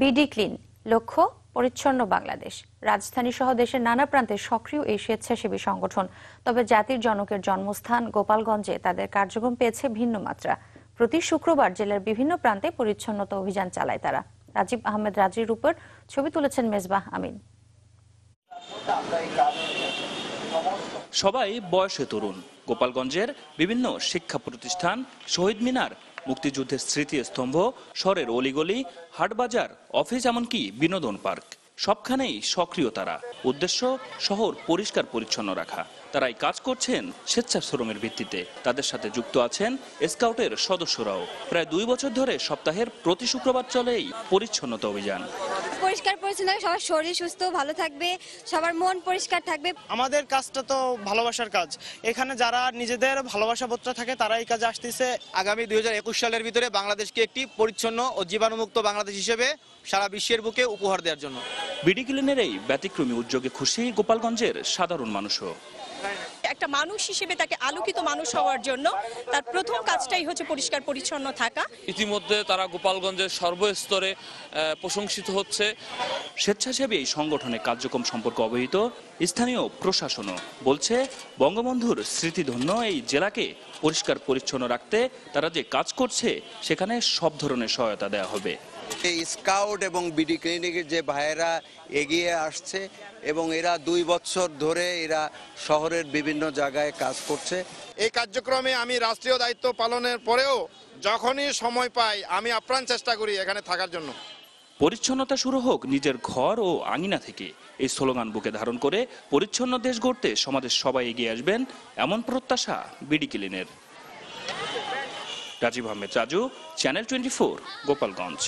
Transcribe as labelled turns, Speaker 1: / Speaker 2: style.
Speaker 1: BD clean, লক্ষ্য পরিচ্ছন্ন বাংলাদেশ। রাজধানী সহ দেশের নানা প্রান্তে সক্রিয় এই স্বেচ্ছাসেবী সংগঠন। তবে জাতির জনকের জন্মস্থান গোপালগঞ্জে তাদের কার্যক্রম পেয়েছে ভিন্ন মাত্রা। প্রতি শুক্রবার জেলার বিভিন্ন প্রান্তে পরিচ্ছন্নতা অভিযান চালায় তারা। রাজীব আহমেদ রাজির উপর ছবি তুলেছেন মেজবাহ আমিন।
Speaker 2: সবাই বয়সে তরুণ। গোপালগঞ্জের বিভিন্ন শিক্ষা প্রতিষ্ঠান, শহীদ মিনার, মুক্তিযুদ্ধের স্মৃতিস্তম্ভ, শহরের অলিগলি, হাটবাজার, অফিস, এমনকি বিনোদন পার্ক, সবখানেই সক্রিয় তারা। উদ্দেশ্য শহর পরিষ্কার পরিচ্ছন্ন রাখা। তারাই কাজ করছেন স্বেচ্ছাশ্রমের ভিত্তিতে। তাদের সাথে যুক্ত আছেন স্কাউটের সদস্যরাও। প্রায় 2 বছর ধরে সপ্তাহের প্রতি শুক্রবার চলে এই পরিচ্ছন্নতা অভিযান।
Speaker 3: পরিষ্কার পরিচ্ছন্ন সবার শরীর সুস্থ ভালো থাকবে, সবার মন পরিষ্কার থাকবে।
Speaker 4: আমাদের কাজটা তো ভালোবাসার কাজ। এখানে যারা নিজেদের ভালোবাসা বোধটা থাকে তারা এই কাজে আসতেছে।
Speaker 5: আগামী 2021 সালের ভিতরে বাংলাদেশকে একটি পরিচ্ছন্ন ও জীবাণুমুক্ত বাংলাদেশ হিসেবে সারা বিশ্বের বুকে উপহার দেওয়ার জন্য।
Speaker 2: বিডি ক্লিনের এই ব্যতিক্রমী উদ্যোগে খুশি গোপালগঞ্জের সাধারণ মানুষও।
Speaker 6: একটা মানুষ হিসেবে তাকে আলোকিত মানুষ হওয়ার জন্য তার প্রথম কাজটাই হচ্ছে পরিষ্কার পরিচ্ছন্ন থাকা।
Speaker 7: ইতিমধ্যে তারা গোপালগঞ্জের সর্বস্তরে প্রশংসিত হচ্ছে।
Speaker 2: স্বেচ্ছাসেবী এই সংগঠনের কার্যক্রম সম্পর্কে অবহিত স্থানীয় প্রশাসনও বলছে, বঙ্গবন্ধুর স্মৃতিধন্য এই জেলাকে পরিষ্কার পরিচ্ছন্ন রাখতে তারা যে কাজ করছে সেখানে সব ধরনের সহায়তা দেওয়া হবে।
Speaker 8: এই স্কাউট এবং বিডি ক্লিনিকের যে ভাইয়েরা এগিয়ে আসছে এবং এরা 2 বছর ধরে এরা শহরের বিভিন্ন জায়গায় কাজ করছে।
Speaker 9: এই কার্যক্রমে আমি রাষ্ট্রীয় দায়িত্ব পালনের পরেও যখনই সময় পাই আমি আপ্রাণ চেষ্টা করি এখানে থাকার জন্য।
Speaker 2: পরিচ্ছন্নতা শুরু হোক নিজের ঘর ও আঙিনা থেকে। এই স্লোগান বুকে ধারণ করে পরিচ্ছন্ন দেশ গড়তে সমাজের সবাই এগিয়ে আসবেন, এমন প্রত্যাশা বিডি ক্লিনের। রাজীব আহমেদ রাজু, চ্যানেল 24, গোপালগঞ্জ।